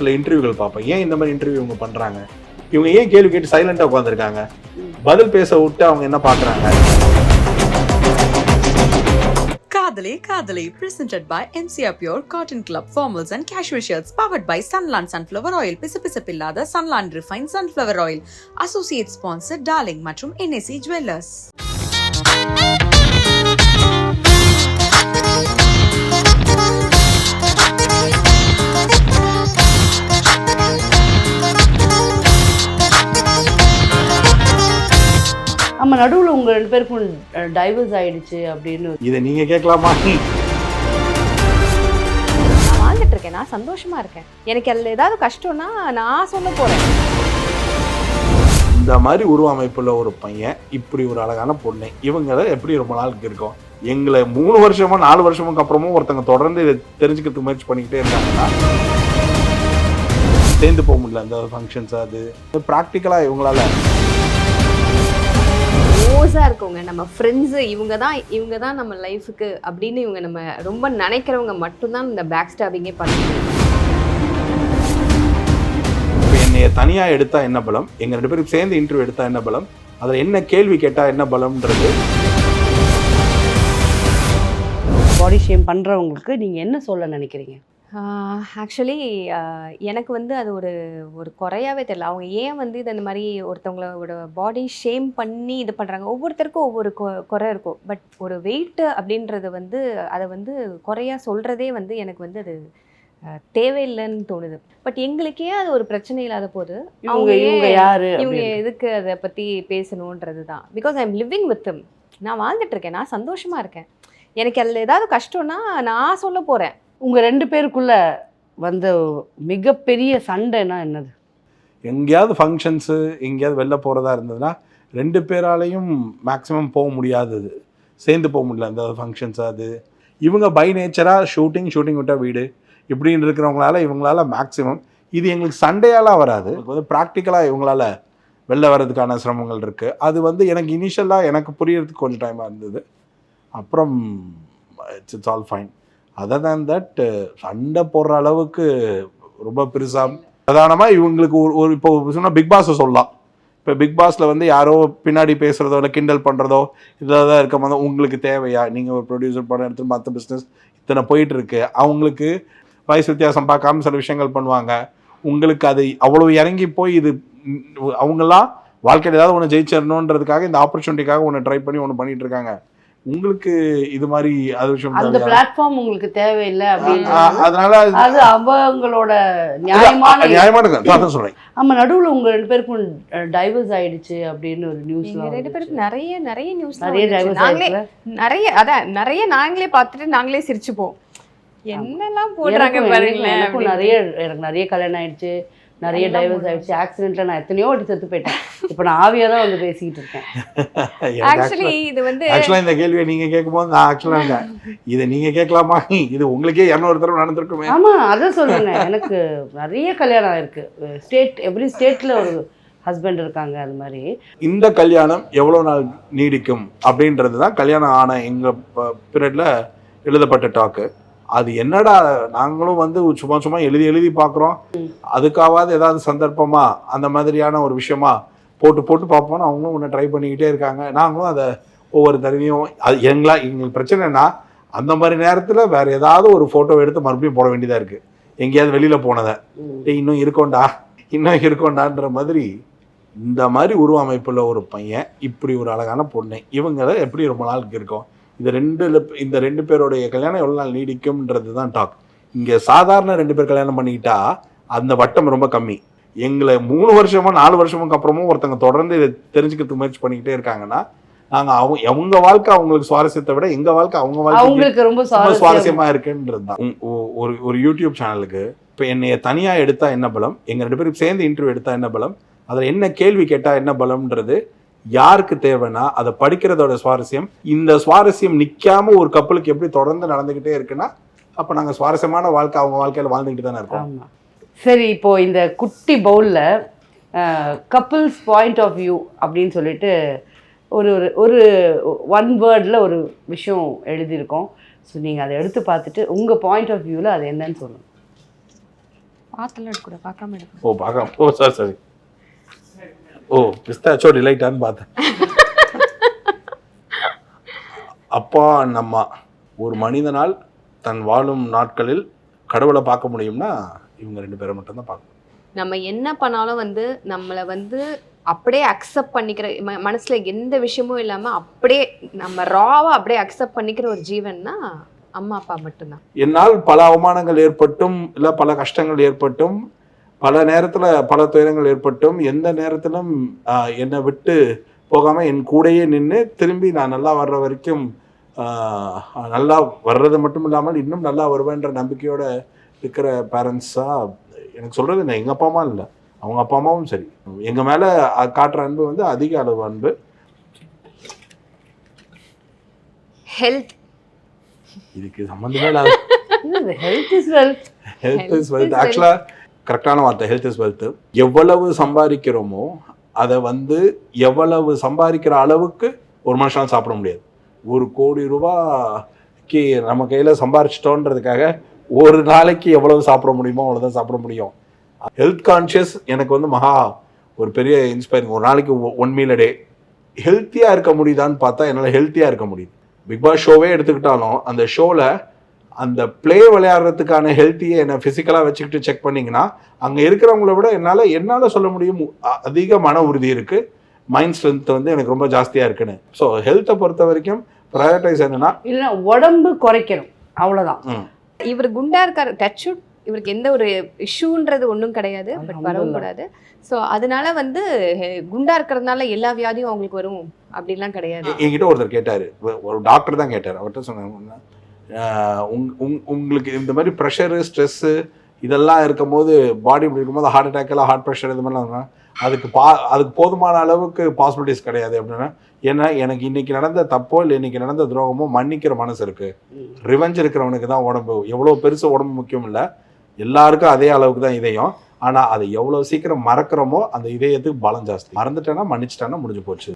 சில இன்டர்வியூகள் பார்ப்பேன். ஏன் இந்த மாதிரி இன்டர்வியூ இவங்க பண்றாங்க? இவங்க ஏன் கேள்வி கேட்டு சைலண்டா உட்கார்ந்திருக்காங்க? பதில் பேச விட்டு அவங்க என்ன பாக்குறாங்க? Kadale Kadale presented by MCR Pure Cotton Club Formals and Casual Shirts powered by Sunland Sunflower Oil. பிசுபிசுப்பில்லாத Sunland Refined Sunflower Oil. Associate sponsor Darling மற்றும் NSC Jewelers. நம்ம நடுவில் உங்கள் ரெண்டு பேருக்கும் டைவர்ஸ் ஆயிடுச்சு அப்படின்னு இதை நீங்க கேட்கலாமா? நான் வாழ்ந்துட்டு இருக்கேன், நான் சந்தோஷமா இருக்கேன். எனக்கு அதில் ஏதாவது கஷ்டம்னா நான் சொல்ல போறேன். இந்த மாதிரி உருவ அமைப்புள்ள ஒரு பையன், இப்படி ஒரு அழகான பொண்ணு, இவங்களை எப்படி ரொம்ப நாளுக்கு இருக்கும்? எங்களை 3 வருஷமோ 4 வருஷமுக்கு அப்புறமும் ஒருத்தங்க தொடர்ந்து இதை தெரிஞ்சுக்கிறதுக்கு முயற்சி பண்ணிக்கிட்டே இருக்காங்கன்னா சேர்ந்து போக முடியல. அந்த ஃபங்க்ஷன்ஸ் அது ப்ராக்டிக்கலா இவங்களால க்ளோஸாக இருக்கவங்க, நம்ம ஃப்ரெண்ட்ஸு, இவங்க தான் நம்ம லைஃபுக்கு அப்படின்னு இவங்க நம்ம ரொம்ப நினைக்கிறவங்க மட்டும்தான் இந்த பேக் ஸ்டாபிங்கே பண்ணுவாங்க. இப்போ என்னைய தனியாக எடுத்தா என்ன பலம், எங்கள் 2 பேருக்கு சேர்ந்து இன்டர்வியூ எடுத்தா என்ன பலம், அதில் என்ன கேள்வி கேட்டால் என்ன பலம்ன்றது. பாடி ஷேம் பண்ணுறவங்களுக்கு நீங்கள் என்ன சொல்ல நினைக்கிறீங்க? ஆக்சுவலி எனக்கு வந்து அது ஒரு குறையாவே தெரியல. அவங்க ஏன் வந்து இது அந்த மாதிரி ஒருத்தவங்களோட பாடி ஷேம் பண்ணி இது பண்ணுறாங்க. ஒவ்வொருத்தருக்கும் ஒவ்வொரு குறை இருக்கும். பட் ஒரு வெயிட்டு அப்படின்றது வந்து அதை வந்து குறையாக சொல்கிறதே வந்து எனக்கு வந்து அது தேவையில்லைன்னு தோணுது. பட் எங்களுக்கே அது ஒரு பிரச்சனை இல்லாத போது இவங்க யாரு, இவங்க எதுக்கு அதை பற்றி பேசணுன்றது தான். Because I am living with him. நான் வாழ்ந்துட்டுருக்கேன், நான் சந்தோஷமாக இருக்கேன். எனக்கு அதில் ஏதாவது கஷ்டம்னா நான் சொல்ல போகிறேன். உங்கள் 2 பேருக்குள்ள வந்த மிகப்பெரிய சண்டைனா என்னது? எங்கேயாவது ஃபங்க்ஷன்ஸு எங்கேயாவது வெளில போகிறதா இருந்ததுன்னா 2 பேராலையும் மேக்ஸிமம் போக முடியாதது, சேர்ந்து போக முடியல அந்த ஃபங்க்ஷன்ஸ். அது இவங்க பை நேச்சராக ஷூட்டிங் விட்டால் வீடு இப்படின்னு இருக்கிறவங்களால இவங்களால மேக்ஸிமம் இது எங்களுக்கு சண்டையாலாம் வராது. வந்து ப்ராக்டிக்கலாக இவங்களால வெளில வர்றதுக்கான சிரமங்கள் இருக்குது. அது வந்து எனக்கு இனிஷியலாக எனக்கு புரியறதுக்கு கொஞ்சம் டைமாக இருந்தது. அப்புறம் it's all fine. Other than that சண்டை போடுற அளவுக்கு ரொம்ப பெருசாக பிரதானமாக இவங்களுக்கு ஒரு இப்போ சொன்னால் பிக் பாஸை சொல்லலாம். இப்போ பிக் பாஸில் வந்து யாரோ பின்னாடி பேசுகிறதோ இல்லை கிண்டல் பண்ணுறதோ இதாக தான் இருக்க மாதிரி உங்களுக்கு தேவையா? நீங்கள் ஒரு ப்ரொடியூசர் படம் எடுத்து மற்ற பிஸ்னஸ் இத்தனை போயிட்டுருக்கு, அவங்களுக்கு வயசு வித்தியாசம் பார்க்காம சில விஷயங்கள் பண்ணுவாங்க. உங்களுக்கு அது அவ்வளோ இறங்கி போய் இது அவங்களாம் வாழ்க்கையில் ஏதாவது ஒன்று ஜெயிச்சிடணுன்றதுக்காக இந்த ஆப்பர்ச்சுனிட்டிக்காக ஒன்று ட்ரை பண்ணி ஒன்று பண்ணிகிட்டு இருக்காங்க. உங்களுக்கு இது மாதிரி அது விஷயம் அந்த பிளாட்ஃபார்ம் உங்களுக்கு தேவையில்லை அப்படின்னு அதனால அது அவங்களோட நியாயமான சொல்றேன். நம்ம நடுவில் உங்கள் 2 பேருக்கும் டைவர்ஸ் ஆயிடுச்சு அப்படின்னு ஒரு நியூஸ். 2 பேருக்கு நிறைய நியூஸ், நிறைய டைவர்ஸ் நிறைய நாங்களே பார்த்துட்டு நாங்களே சிரிச்சுப்போம். என்னெல்லாம் போடுறாங்க பாருங்களேன். எனக்கு நிறைய கல்யாணம் ஆயிடுச்சு, நிறைய டைவர்ஸ் ஆயிடுச்சு, ஆக்சிடென்ட்ல நான் எத்தனையோ வாட்டி செத்து போயிட்டேன். இப்போ நான் ஆவியா தான் வந்து பேசிக்கிட்டு இருக்கேன். ஆக்சுவலி இது வந்து இந்த கேள்வியை நீங்க கேட்கும்போது நான் ஆக்சுவலா இதை நீங்க கேட்கலாமா, இது உங்களுக்கே 200 தடவை நடந்திருக்குமே. ஆமா, அதை சொல்லுங்க. எனக்கு நிறைய கல்யாணம் ஆயிருக்கு. எவ்ரி ஸ்டேட்ல ஒரு ஹஸ்பண்ட் இருக்காங்க. அது மாதிரி இந்த கல்யாணம் எவ்வளவு நாள் நீடிக்கும் அப்படின்றது தான் கல்யாணம் ஆன எங்க பீரியட்ல எழுதப்பட்ட டாக்கு. அது என்னடா நாங்களும் வந்து சும்மா எழுதி பார்க்குறோம், அதுக்காவது ஏதாவது சந்தர்ப்பமா அந்த மாதிரியான ஒரு விஷயமா போட்டு பார்ப்போம்னு அவங்களும் ஒன்று ட்ரை பண்ணிக்கிட்டே இருக்காங்க. நாங்களும் அதை ஒவ்வொரு தடவையும் அது எங்களுக்கு பிரச்சனைனா அந்த மாதிரி நேரத்தில் வேற ஏதாவது ஒரு ஃபோட்டோ எடுத்து மறுபடியும் போட வேண்டியதாக இருக்குது. எங்கேயாவது வெளியில் போனதை இன்னும் இருக்கோண்டான்ற மாதிரி. இந்த மாதிரி உருவ அமைப்புள்ள ஒரு பையன், இப்படி ஒரு அழகான பொண்ணு, இவங்களை எப்படி ரொம்ப நாளுக்கு இருக்கும்? இந்த 2 பேருடைய கல்யாணம் எவ்வளோ நாள் நீடிக்கும்ன்றது தான் டாக். இங்கே சாதாரண 2 பேர் கல்யாணம் பண்ணிக்கிட்டா அந்த வட்டம் ரொம்ப கம்மி. எங்களை 3 வருஷமோ 4 வருஷமுக்கு அப்புறமும் ஒருத்தங்க தொடர்ந்து இதை தெரிஞ்சுக்கிறதுக்கு முயற்சி பண்ணிக்கிட்டே இருக்காங்கன்னா நாங்கள் அவங்க வாழ்க்கை அவங்களுக்கு சுவாரஸ்யத்தை விட எங்கள் வாழ்க்கை அவங்களுக்கு ரொம்ப சுவாரஸ்யமாக இருக்குன்றது தான். ஒரு யூடியூப் சேனலுக்கு இப்போ என்னைய தனியாக எடுத்தால் என்ன பலம், எங்கள் 2 பேருக்கு சேர்ந்து இன்டர்வியூ எடுத்தால் என்ன பலம், அதில் என்ன கேள்வி கேட்டால் என்ன பலம்ன்றது யாருக்கு தேவைன்னா அதை படிக்கிறதோட சுவாரஸ்யம். இந்த சுவாரஸ்யம் நிற்காம ஒரு கப்பலுக்கு எப்படி தொடர்ந்து நடந்துக்கிட்டே இருக்குன்னா அப்போ நாங்கள் சுவாரஸ்யமான வாழ்க்கை அவங்க வாழ்க்கையில் வாழ்ந்துக்கிட்டு தானே இருக்கோம். சரி, இப்போ இந்த குட்டி பவுலில் கப்புள்ஸ் பாயிண்ட் ஆஃப் வியூ அப்படின்னு சொல்லிட்டு ஒரு 1 வேர்டில் ஒரு விஷயம் எழுதியிருக்கோம். ஸோ நீங்கள் அதை எடுத்து பார்த்துட்டு உங்கள் பாயிண்ட் ஆஃப் வியூவில் அது என்னன்னு சொல்லுங்கள். பார்த்தெல்லாம் எடுக்கூட பார்க்காம எடுக்கணும். ஓ பார்க்கலாம். ஓ சரி. ஓ பிஸ்தாச்சோ டிலைட்டான்னு பார்த்தேன். அப்பா அண்ட் அம்மா ஒரு மனிதனால் தன் வாழும் நாட்களில் கடவுளை பார்க்க முடியும்னா இவங்க 2 பேரை மட்டும்தான் பார்க்கணும். நம்ம என்ன பண்ணாலும் வந்து நம்மளை வந்து அப்படியே அக்செப்ட் பண்ணிக்கிற மனசுல எந்த விஷயமும் இல்லாம அப்படியே நம்ம ராவா அப்படியே அக்செப்ட் பண்ணிக்கிற ஒரு ஜீவன்னா அம்மா அப்பா மட்டும்தான். என்னால் பல அவமானங்கள் ஏற்பட்டும் இல்லை பல கஷ்டங்கள் ஏற்பட்டும் பல நேரத்தில் பல துயரங்கள் ஏற்பட்டும் எந்த நேரத்திலும் என்னை விட்டு போகாமல் என் கூடையே நின்று திரும்பி நான் நல்லா வர்ற வரைக்கும் நல்லா வர்றது மட்டும் இல்லாமல் இன்னும் நல்லா வருவேன்ற நம்பிக்கையோட இருக்கிற பேரண்ட்ஸாக எனக்கு சொல்கிறது நான் எங்கள் அப்பா அம்மா இல்லை, அவங்க அப்பா அம்மாவும் சரி. எங்கள் மேலே காட்டுற அன்பு வந்து அதிக அளவு அன்பு. ஹெல்த் இதுக்கு சம்மந்தமே இல்லாத health is wealth. Health is wealth. ஆக்சுவலாக கரெக்டான வார்த்தை ஹெல்த் இஸ் வெல்த். எவ்வளவு சம்பாதிக்கிறோமோ அதை வந்து எவ்வளவு சம்பாதிக்கிற அளவுக்கு ஒரு மனுஷனால் சாப்பிட முடியாது. 1 கோடி ரூபாய்க்கு நம்ம கையில் சம்பாரிச்சிட்டோன்றதுக்காக ஒரு நாளைக்கு எவ்வளவு சாப்பிட முடியுமோ அவ்வளோதான் சாப்பிட முடியும். ஹெல்த் கான்ஷியஸ் எனக்கு வந்து ஒரு பெரிய இன்ஸ்பைரிங். ஒரு நாளைக்கு 1 மீல் a day ஹெல்த்தியாக இருக்க முடியுதான்னு பார்த்தா என்னால் ஹெல்த்தியாக இருக்க முடியுது. பிக் பாஸ் ஷோவே எடுத்துக்கிட்டாலும் அந்த ஷோவில் அந்த பிளே விளையாடுறதுக்கான ஹெல்த்தியை என்னை ஃபிசிக்கலாக வச்சுக்கிட்டு செக் பண்ணிங்கன்னா அங்கே இருக்கிறவங்கள விட என்னால் சொல்ல முடியும் அதிக மன உறுதி இருக்குது, மைண்ட் ஸ்ட்ரென்த் வந்து எனக்கு ரொம்ப ஜாஸ்தியாக இருக்குன்னு. ஸோ ஹெல்த்தை பொறுத்த வரைக்கும் ப்ரையாரிட்டைஸ் என்னன்னா இல்லைன்னா உடம்பு குறைக்கணும் அவ்வளோதான். இவர் குண்டா இருக்காரு, டச்சுட் இவருக்கு எந்த ஒரு இஷ்யூன்றது ஒன்றும் கிடையாது, பட் வரவும் கூடாது. ஸோ அதனால வந்து குண்டா இருக்கிறதுனால எல்லா வியாதியும் அவங்களுக்கு வரும் அப்படின்லாம் கிடையாது. என்கிட்ட ஒருத்தர் கேட்டார், ஒரு டாக்டர் தான் கேட்டார். அவர்கிட்ட சொன்னாங்க உங்களுக்கு இந்த மாதிரி ப்ரெஷரு ஸ்ட்ரெஸ்ஸு இதெல்லாம் இருக்கும்போது பாடி இப்படி இருக்கும்போது ஹார்ட் அட்டாக் எல்லாம் ஹார்ட் ப்ரெஷர் இது மாதிரிலாம் அதுக்கு போதுமான அளவுக்கு பாசிபிலிட்டிஸ் கிடையாது அப்படின்னா. ஏன்னா எனக்கு இன்னைக்கு நடந்த தப்போ இல்லை இன்னைக்கு நடந்த துரோகமோ மன்னிக்கிற மனசு இருக்கு. ரிவெஞ்ச் இருக்கிறவனுக்கு தான் உடம்பு எவ்வளோ பெருசு உடம்பு முக்கியம் இல்லை, எல்லாருக்கும் அதே அளவுக்கு தான் இதயம். ஆனால் அதை எவ்வளோ சீக்கிரம் மறக்கிறோமோ அந்த இதயத்துக்கு பலம் ஜாஸ்தி. மறந்துட்டேன்னா மன்னிச்சிட்டேன்னா முடிஞ்சு போச்சு.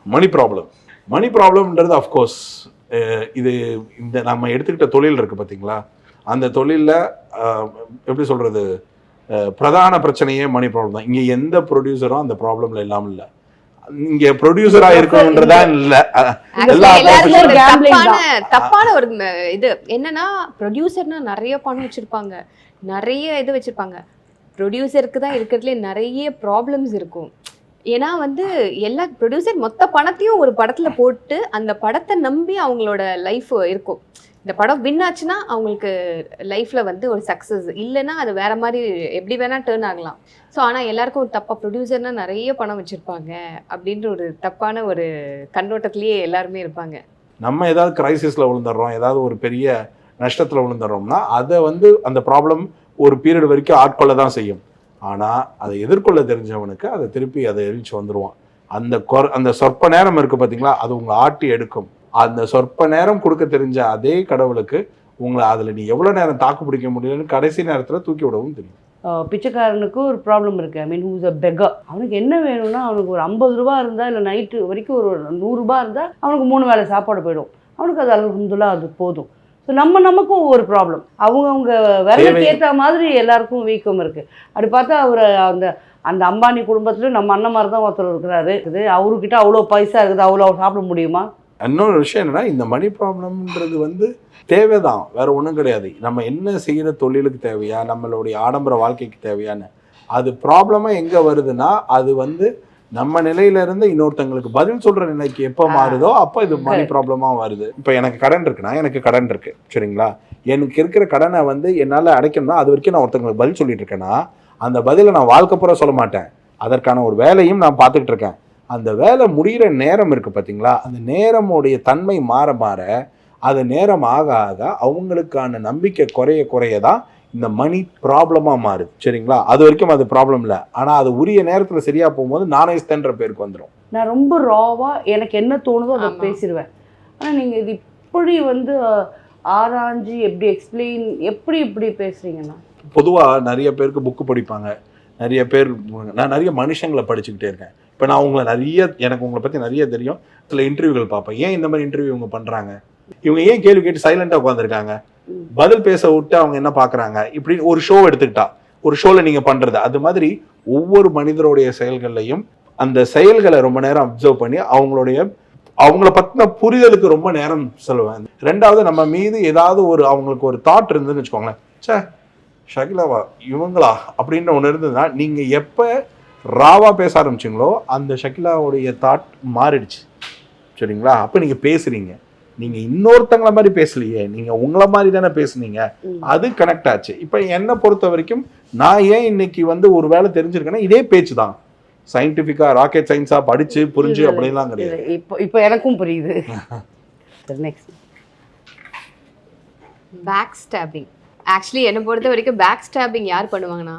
மணி ப்ராப்ளம்ன்றது அஃப்கோர்ஸ் இது இந்த நம்ம எடுத்துக்கிட்ட தொழில் இருக்குது பார்த்தீங்களா, அந்த தொழிலில் எப்படி சொல்கிறது பிரதான பிரச்சனையே மணி ப்ராப்ளம் தான். இங்கே எந்த ப்ரொடியூசரும் அந்த ப்ராப்ளம்ல இல்லாமல் இல்லை. இங்கே ப்ரொடியூசரா இருக்கணுன்றதா இல்லை. தப்பான ஒரு இது என்னன்னா ப்ரொடியூசர்னா நிறைய பணம் வச்சிருப்பாங்க, நிறைய இது வச்சிருப்பாங்க. ப்ரொடியூசருக்கு தான் இருக்கிறதுலே நிறைய ப்ராப்ளம்ஸ் இருக்கும். ஏன்னா வந்து எல்லா ப்ரொடியூசர் மொத்த பணத்தையும் ஒரு படத்துல போட்டு அந்த படத்தை நம்பி அவங்களோட லைஃப் இருக்கும். இந்த படம் வின் ஆச்சுன்னா அவங்களுக்கு லைஃப்ல வந்து ஒரு சக்ஸஸ், இல்லைன்னா அது வேற மாதிரி எப்படி வேணா டேர்ன் ஆகலாம். ஸோ ஆனால் எல்லாருக்கும் ஒரு தப்பா ப்ரொடியூசர்னா நிறைய பணம் வச்சிருப்பாங்க அப்படின்ற ஒரு தப்பான ஒரு கண்ணோட்டத்திலேயே எல்லாருமே இருப்பாங்க. நம்ம ஏதாவது கிரைசிஸ்ல விழுந்துடுறோம், ஏதாவது ஒரு பெரிய நஷ்டத்துல விழுந்துடுறோம்னா அதை வந்து அந்த ப்ராப்ளம் ஒரு பீரியட் வரைக்கும் ஆட்கொள்ள தான் செய்யும். ஆனால் அதை எதிர்கொள்ள தெரிஞ்சவனுக்கு அதை திருப்பி அதை எரிச்சு வந்துடுவான். அந்த சொற்ப நேரம் இருக்குது பார்த்தீங்களா, அது உங்களை ஆட்டி எடுக்கும். அந்த சொற்ப நேரம் கொடுக்க தெரிஞ்ச அதே கடவுளுக்கு உங்களை அதில் நீ எவ்வளோ நேரம் தாக்கு பிடிக்க முடியலன்னு கடைசி நேரத்தில் தூக்கி விடவும் தெரியும். பிச்சைக்காரனுக்கு ஒரு ப்ராப்ளம் இருக்குது. ஐ மீன் ஹூஸ் அ பெக்கர். அவனுக்கு என்ன வேணும்னா அவனுக்கு ஒரு 50 ரூபா இருந்தால் இல்லை நைட்டு வரைக்கும் ஒரு 100 ரூபா இருந்தால் அவனுக்கு 3 வேளை சாப்பாடு போயிடும். அவனுக்கு அது அல்ஹம்துலில்லாஹ் அது போதும். ஸோ நமக்கும் ஒவ்வொரு ப்ராப்ளம். அவங்க விலைக்கு ஏற்ற மாதிரி எல்லாருக்கும் வீக்கம் இருக்குது. அப்படி பார்த்தா அவர் அந்த அம்பானி குடும்பத்துலேயும் நம்ம அண்ணன் மாதிரி தான் ஒருத்தர் இருக்கிறாரு. அவர்கிட்ட அவ்வளோ பைசா இருக்குது, அவ்வளோ சாப்பிட முடியுமா? இன்னொரு விஷயம் என்னன்னா, இந்த மணி ப்ராப்ளம்ன்றது வந்து தேவைதான், வேற ஒன்றும் கிடையாது. நம்ம என்ன செய்கிற தொழிலுக்கு தேவையா, நம்மளுடைய ஆடம்பர வாழ்க்கைக்கு தேவையான்னு அது ப்ராப்ளமாக எங்கே வருதுன்னா, அது வந்து நம்ம நிலையிலேருந்து இன்னொருத்தங்களுக்கு பதில் சொல்கிற நிலைக்கு எப்போ மாறுதோ அப்போ இது மணி ப்ராப்ளமாக வருது. இப்போ எனக்கு கடன் இருக்குன்னா, எனக்கு கடன் இருக்குது சரிங்களா, எனக்கு இருக்கிற கடனை வந்து என்னால் அடைக்கணும்னா அது வரைக்கும் நான் ஒருத்தங்களுக்கு பதில் சொல்லிட்டு இருக்கேன்னா அந்த பதிலை நான் வாழ்க்கை பூரா சொல்ல மாட்டேன். அதற்கான ஒரு வேலையும் நான் பார்த்துக்கிட்டு இருக்கேன். அந்த வேலை முடிகிற நேரம் இருக்குது பார்த்தீங்களா, அந்த நேரமுடைய தன்மை மாற மாற அது நேரம் ஆக ஆக அவங்களுக்கான நம்பிக்கை குறைய தான் இந்த மணி ப்ராப்ளமாக மாறுது சரிங்களா. அது வரைக்கும் அது ப்ராப்ளம் இல்லை, ஆனால் அது உரிய நேரத்தில் சரியாக போகும்போது நானேஸ்தன்ற பேருக்கு வந்துடும். நான் ரொம்ப ராவாக எனக்கு என்ன தோணுதோ அதை பேசிடுவேன். ஆனால் நீங்கள் இது இப்படி வந்து ஆராய்ஞ்சு எப்படி எக்ஸ்பிளைன் இப்படி பேசுகிறீங்கன்னா, பொதுவாக நிறைய பேருக்கு புக்கு படிப்பாங்க, நிறைய பேர் நான் நிறைய மனுஷங்களை படிச்சுக்கிட்டே இருக்கேன். இப்போ நான் எனக்கு உங்களை பற்றி நிறைய தெரியும், சில இன்டர்வியூகள் பார்ப்பேன். ஏன் இந்த மாதிரி இன்டர்வியூ இவங்க பண்ணுறாங்க, இவங்க ஏன் கேள்வி கேட்டு சைலண்டாக உட்காந்துருக்காங்க, பதில் பேச விட்டு அவங்க என்ன பார்க்குறாங்க இப்படி ஒரு ஷோ எடுத்துக்கிட்டா ஒரு ஷோவில் நீங்கள் பண்ணுறது அது மாதிரி ஒவ்வொரு மனிதருடைய செயல்கள்லையும் அந்த செயல்களை ரொம்ப நேரம் அப்சர்வ் பண்ணி அவங்கள பற்றின புரிதலுக்கு ரொம்ப நேரம் சொல்லுவேன். ரெண்டாவது நம்ம மீது ஏதாவது அவங்களுக்கு ஒரு தாட் இருந்ததுன்னு வச்சுக்கோங்களேன், சே ஷகிலாவா இவங்களா அப்படின்னு ஒன்று இருந்ததுன்னா நீங்கள் எப்போ ராவா பேச ஆரம்பிச்சிங்களோ அந்த ஷகிலாவுடைய தாட் மாறிடுச்சு சரிங்களா. அப்போ நீங்கள் பேசுகிறீங்க, நீங்கள் இன்னொருத்தங்கள மாதிரி பேசலையே, நீங்கள் உங்களை மாதிரி தானே பேசுனீங்க, அது கனெக்ட் ஆச்சு. இப்போ என்னை பொறுத்த வரைக்கும் நான் ஏன் இன்னைக்கு ஒரு வேலை தெரிஞ்சிருக்கேன்னா இதே பேச்சு தான். சயின்டிஃபிக்காக ராக்கெட் சயின்ஸாக படித்து புரிஞ்சு அப்படின்லாம் கிடையாது. இப்போ எனக்கும் புரியுது. Next back stabbing. ஆக்சுவலி என்னை பொறுத்த வரைக்கும் பேக் ஸ்டாபிங் யார் பண்ணுவாங்கன்னா,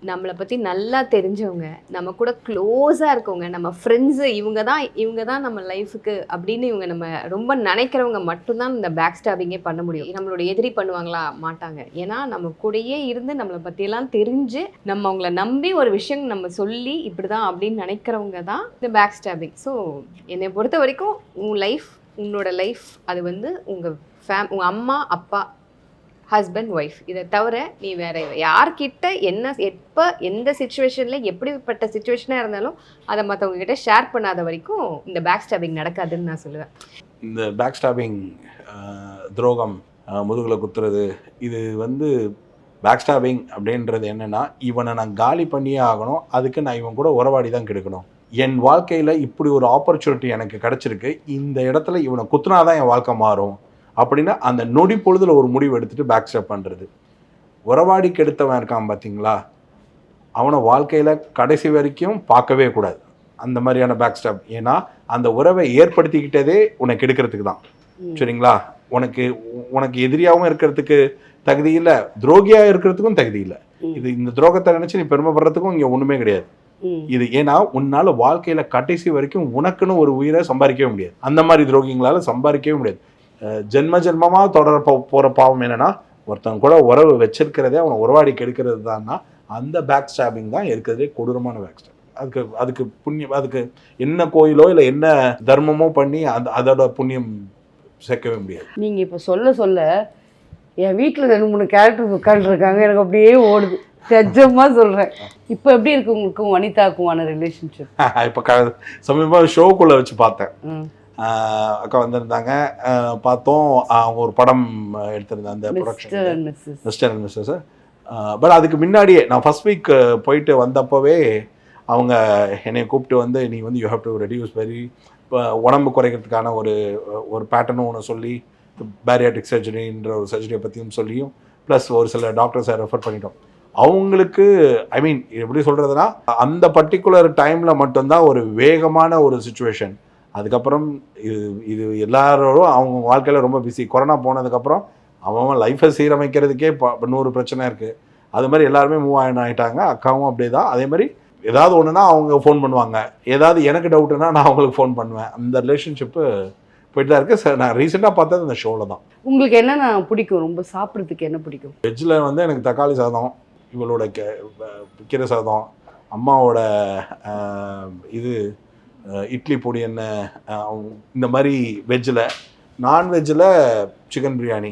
நம்மளை பற்றி நல்லா தெரிஞ்சவங்க, நம்ம கூட க்ளோஸாக இருக்கவங்க, நம்ம ஃப்ரெண்ட்ஸு, இவங்க தான் நம்ம லைஃபுக்கு அப்படின்னு இவங்க நம்ம ரொம்ப நினைக்கிறவங்க மட்டும்தான் இந்த பேக் ஸ்டாபிங்கே பண்ண முடியும். நம்மளோட எதிரி பண்ணுவாங்களா? மாட்டாங்க. ஏன்னா நம்ம கூடயே இருந்து நம்மளை பற்றியெல்லாம் தெரிஞ்சு நம்ம அவங்கள நம்பி ஒரு விஷயம் நம்ம சொல்லி இப்படி தான் அப்படின்னு நினைக்கிறவங்க தான் இந்த பேக் ஸ்டாபிங். ஸோ என்னை பொறுத்த வரைக்கும் உன்னோட லைஃப் அது உங்கள் அம்மா அப்பா ஹஸ்பண்ட் ஒய்ஃப் இதை தவிர நீ வேற யார்கிட்ட எப்போ எந்த சுச்சுவேஷனில் எப்படிப்பட்ட சுச்சுவேஷனாக இருந்தாலும் அதை மற்றவங்க கிட்ட ஷேர் பண்ணாத வரைக்கும் இந்த பேக் ஸ்டாபிங் நடக்காதுன்னு நான் சொல்லுவேன். இந்த பேக் ஸ்டாபிங் துரோகம் முதுகில் குத்துறது இது பேக் ஸ்டாபிங் அப்படின்றது என்னென்னா இவனை நான் காலி பண்ணியே ஆகணும், அதுக்கு நான் இவன் கூட உறவாடி தான் கெடுக்கணும். என் வாழ்க்கையில் இப்படி ஒரு ஆப்பர்ச்சுனிட்டி எனக்கு கிடச்சிருக்கு, இந்த இடத்துல இவனை குத்துனாதான் என் வாழ்க்கை மாறும் அப்படின்னா அந்த நொடி பொழுதுல ஒரு முடிவு எடுத்துட்டு பேக் ஸ்டெப் பண்ணுறது. உறவாடி கெடுத்தவன் இருக்கான் பார்த்தீங்களா, அவனை வாழ்க்கையில் கடைசி வரைக்கும் பார்க்கவே கூடாது. அந்த மாதிரியான பேக் ஸ்டெப். ஏன்னா அந்த உறவை ஏற்படுத்திக்கிட்டதே உனக்கு எடுக்கிறதுக்கு தான் சரிங்களா. உனக்கு எதிரியாகவும் இருக்கிறதுக்கு தகுதி இல்லை, துரோகியாக இருக்கிறதுக்கும் தகுதி இல்லை. இந்த துரோகத்தை நினச்சி நீ பெருமைப்படுறதுக்கும் இங்கே ஒன்றுமே கிடையாது. இது ஏன்னா உன்னால வாழ்க்கையில கடைசி வரைக்கும் உனக்குன்னு ஒரு உயிரை சம்பாதிக்கவே முடியாது. அந்த மாதிரி துரோகிங்களால சம்பாதிக்கவே முடியாது. ஜென்மமா தொடர போற பாவம் என்னன்னா ஒருத்தவங்க கூட உறவு வச்சிருக்கிறதே அவனை உறவாடி கெடுக்கிறது தான்னா அந்த பேக் ஸ்டாபிங் தான் இருக்கிறதே கொடூரமான பேக் ஸ்டாப். அதுக்கு புண்ணியம், அதுக்கு என்ன கோயிலோ இல்லை என்ன தர்மமோ பண்ணி அதோட புண்ணியம் சேர்க்கவே முடியாது. நீங்கள் இப்போ சொல்ல என் வீட்டில் 2-3 கேரக்டர் உட்காந்துருக்காங்க, எனக்கு அப்படியே ஓடுது. நிஜமாக சொல்கிறேன். இப்போ எப்படி இருக்கு உங்களுக்கும் வனிதாக்குமான ரிலேஷன்ஷிப்? இப்போ சமீபமாக ஷோக்குள்ளே வச்சு பார்த்தேன். அக்கா வந்திருந்தாங்க, பார்த்தோம். அவங்க ஒரு படம் எடுத்திருந்தேன், அந்த production mister and missus. But அதுக்கு முன்னாடியே நான் ஃபர்ஸ்ட் வீக் போயிட்டு வந்தப்போவே அவங்க என்னை கூப்பிட்டு நீ யூ ஹேவ் டு ரெடியூஸ் இப்போ உடம்பு குறைக்கிறதுக்கான ஒரு பேட்டர்னும் ஒன்று சொல்லி பேரியாட்ரிக் சர்ஜரின்ற ஒரு சர்ஜரியை பற்றியும் சொல்லியும் ப்ளஸ் ஒரு சில டாக்டர்ஸை ரெஃபர் பண்ணிட்டோம். அவங்களுக்கு எப்படி சொல்கிறதுனா அந்த பர்டிகுலர் டைமில் மட்டும்தான் ஒரு வேகமான ஒரு சுச்சுவேஷன். அதுக்கப்புறம் இது எல்லாரோடும் அவங்க வாழ்க்கையில் ரொம்ப பிஸி. கொரோனா போனதுக்கப்புறம் அவன் லைஃப்பை சீரமைக்கிறதுக்கே 100 பிரச்சனை இருக்குது. அது மாதிரி எல்லாருமே மூவ் ஆகிட்டாங்க. அக்காவும் அப்படியே தான். அதே மாதிரி ஏதாவது ஒன்றுனா அவங்க ஃபோன் பண்ணுவாங்க, ஏதாவது எனக்கு டவுட்டுன்னா நான் அவங்களுக்கு ஃபோன் பண்ணுவேன். அந்த ரிலேஷன்ஷிப்பு போயிட்டு தான் இருக்குது. சார் நான் ரீசெண்டாக பார்த்தது அந்த ஷோவில் தான். உங்களுக்கு என்னென்ன பிடிக்கும்? ரொம்ப சாப்பிட்றதுக்கு என்ன பிடிக்கும்? வெஜ்ஜில் எனக்கு தக்காளி சாதம், இவளோட கீரை சாதம், அம்மாவோட இட்லி பொடி என்ன, இந்த மாதிரி வெஜ்ஜில். நான்வெஜ்ஜில் சிக்கன் பிரியாணி,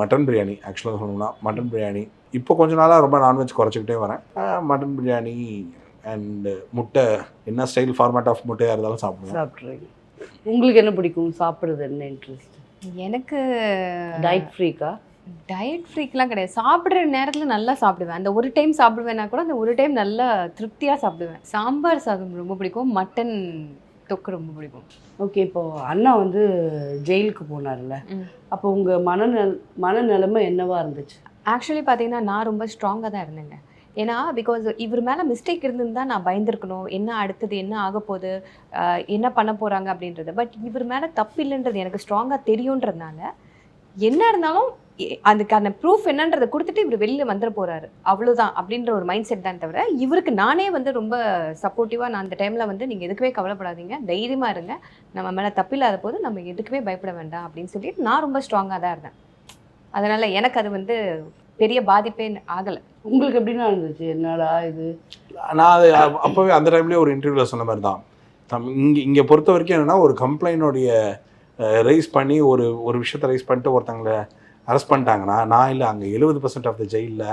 மட்டன் பிரியாணி. ஆக்சுவலாக சொல்லணும்னா மட்டன் பிரியாணி. இப்போ கொஞ்ச நாளாக ரொம்ப நான்வெஜ் குறைச்சிக்கிட்டே வரேன். மட்டன் பிரியாணி அண்டு முட்டை, என்ன ஸ்டைல் ஃபார்மேட் ஆஃப் முட்டையாக இருந்தாலும் சாப்பிட்றீங்க. உங்களுக்கு என்ன பிடிக்கும்? சாப்பிட்றது என்ன இன்ட்ரெஸ்ட்? எனக்கு டயட் ஃப்ரீக்கா? டயட் ஃப்ரீக்லாம் கிடையாது. சாப்பிட்ற நேரத்தில் நல்லா சாப்பிடுவேன். அந்த ஒரு டைம் சாப்பிடுவேன்னா கூட அந்த ஒரு டைம் நல்லா திருப்தியாக சாப்பிடுவேன். சாம்பார் சாதம் ரொம்ப பிடிக்கும், மட்டன் தொக்கு ரொம்ப பிடிக்கும். ஓகே, இப்போது அண்ணா ஜெயிலுக்கு போனார்ல, அப்போ உங்கள் மனநிலைமை என்னவா இருந்துச்சு? ஆக்சுவலி பார்த்தீங்கன்னா நான் ரொம்ப ஸ்ட்ராங்காக தான் இருந்தேங்க. ஏன்னா பிகாஸ் இவர் மேலே மிஸ்டேக் இருந்திருந்தா நான் பயந்துருக்கணும், என்ன அடுத்தது என்ன ஆக போகுது, என்ன பண்ண போகிறாங்க அப்படின்றது. பட் இவர் மேலே தப்பு இல்லைன்றது எனக்கு ஸ்ட்ராங்காக தெரியுன்றதுனால என்ன இருந்தாலும் அதுக்கான ப்ரூஃப் என்னன்றதை கொடுத்துட்டு இவர் வெளியில் வந்துட போகிறாரு, அவ்வளோதான் அப்படின்ற ஒரு மைண்ட் செட் தான். தவிர இவருக்கு நானே ரொம்ப சப்போர்ட்டிவாக நான் அந்த டைமில் நீங்கள் எதுக்குமே கவலைப்படாதீங்க, தைரியமாக இருங்க, நம்ம மேலே தப்பில்லாத போது நம்ம எதுக்குமே பயப்பட வேண்டாம் அப்படின்னு சொல்லிட்டு நான் ரொம்ப ஸ்ட்ராங்காக தான் இருந்தேன். அதனால் எனக்கு அது பெரிய பாதிப்பே ஆகலை. உங்களுக்கு எப்படின்னா இருந்துச்சு? என்னடா இது? நான் அது அப்போவே அந்த டைம்லேயே ஒரு இன்டர்வியூவில் சொன்ன மாதிரி தான். இங்கே பொறுத்த வரைக்கும் என்னென்னா ஒரு கம்ப்ளைண்டோடைய ரைஸ் பண்ணி ஒரு விஷயத்தை ரைஸ் பண்ணிட்டு ஒருத்தங்களை அரெஸ்ட் பண்ணிட்டாங்கன்னா நான் இல்லை அங்கே 70% ஆஃப் த ஜெயிலில்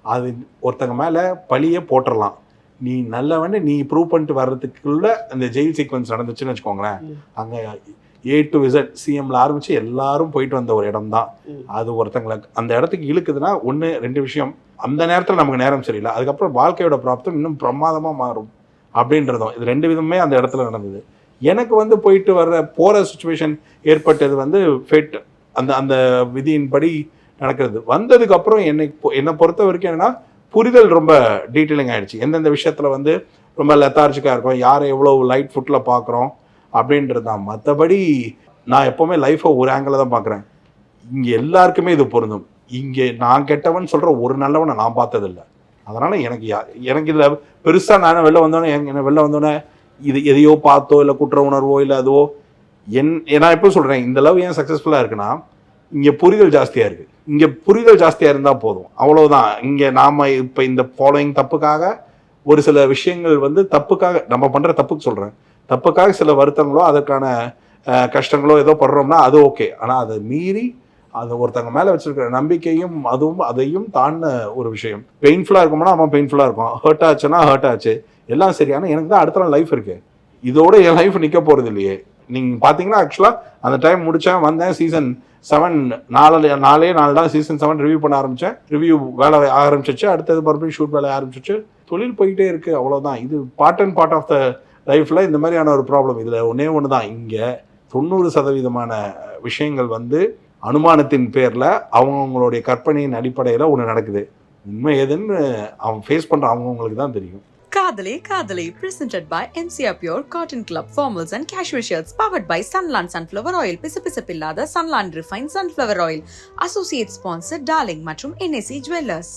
அது ஒருத்தங்க மேலே பழியே போட்டுடலாம். நீ நல்லவன்னு நீ ப்ரூவ் பண்ணிட்டு வர்றதுக்குள்ள அந்த ஜெயில் சீக்வன்ஸ் நடந்துச்சுன்னு வச்சுக்கோங்களேன், அங்கே A to Z சிஎம்ல ஆரம்பித்து எல்லாரும் போயிட்டு வந்த ஒரு இடம் தான் அது. ஒருத்தங்களை அந்த இடத்துக்கு இழுக்குதுன்னா 1-2 விஷயம், அந்த நேரத்தில் நமக்கு நேரம் சரியில்லை, அதுக்கப்புறம் வாழ்க்கையோட ப்ராப்ளம் இன்னும் பிரமாதமாக மாறும் அப்படின்றதும். இது 2 விதமே அந்த இடத்துல நடந்தது. எனக்கு வந்து போயிட்டு போகிற சுச்சுவேஷன் ஏற்பட்டது வந்து ஃபேட், அந்த அந்த விதியின்படி நடக்கிறது. வந்ததுக்கப்புறம் என்னை பொறுத்த வரைக்கும் என்னென்னா புரிதல் ரொம்ப டீட்டெயிலிங் ஆகிடுச்சு. எந்தெந்த விஷயத்தில் வந்து ரொம்ப லெத்தார்ஜிக்காக இருக்கும், யாரை எவ்வளோ லைட் ஃபுட்டில் பார்க்குறோம் அப்படின்றது தான். மற்றபடி நான் எப்போவுமே லைஃப்பை ஒரு ஆங்கிளில் தான் பார்க்குறேன். இங்கே எல்லாருக்குமே இது பொருந்தும். இங்கே நான் கெட்டவன் சொல்கிற ஒரு நல்லவனை நான் பார்த்ததில்லை. அதனால் எனக்கு இதில் பெருசாக நான் வெளில வந்தோடனே இது எதையோ பார்த்தோ இல்லை குற்ற உணர்வோ இல்லை அதுவோ நான் எப்போ சொல்கிறேன், இந்த லவ் ஏன் சக்ஸஸ்ஃபுல்லாக இருக்குன்னா இங்கே புரிதல் ஜாஸ்தியாக இருக்குது. இங்கே புரிதல் ஜாஸ்தியாக இருந்தால் போதும், அவ்வளோதான். இங்கே நாம் இப்போ இந்த ஃபாலோயிங் தப்புக்காக ஒரு சில விஷயங்கள் வந்து தப்புக்காக நம்ம பண்ணுற தப்புக்கு சொல்கிறேன், தப்புக்காக சில வருத்தங்களோ அதற்கான கஷ்டங்களோ ஏதோ படுறோம்னா அது ஓகே. ஆனால் அதை மீறி அது ஒருத்தங்க மேலே வச்சிருக்கிற நம்பிக்கையும் அதையும் தாண்டின ஒரு விஷயம். பெயின்ஃபுல்லாக இருக்கும்னா அவன் பெயின்ஃபுல்லாக இருக்கும், ஹர்ட் ஆச்சுன்னா ஹர்ட் ஆச்சு, எல்லாம் சரி. ஆனால் எனக்கு தான் அடுத்த நாள் லைஃப் இருக்குது, இதோட என் லைஃப் நிற்க போகிறது இல்லையே. நீங்கள் பார்த்தீங்கன்னா ஆக்சுவலாக அந்த டைம் முடித்தேன், வந்தேன், சீசன் 7 4 தான் சீசன் 7 ரிவ்யூ பண்ண ஆரம்பித்தேன். ரிவ்யூ வேலை ஆரம்பிச்சிச்சு, அடுத்தது மறுபடியும் ஷூட் வேலை ஆரம்பிச்சிச்சு, தொழில் போயிட்டே இருக்குது, அவ்வளோதான். இது part and part of the லைஃப்பில் இந்த மாதிரியான ஒரு ப்ராப்ளம். இதில் ஒன்று தான், இங்கே 90% விஷயங்கள் வந்து அனுமானத்தின் பேரில் அவங்கவுங்களுடைய கற்பனையின் அடிப்படையில் ஒன்று நடக்குது. உண்மை எதுன்னு அவன் ஃபேஸ் பண்ணுற அவங்கவுங்களுக்கு தான் தெரியும். Kadale Kadale, presented by MCR Pure Cotton Club Formals and Cashmere Shirts, powered by Sunland Sunflower Oil, Pisapillada Sunland Refined Sunflower Oil, Associate Sponsor Darling மற்றும் NAC Jewelers.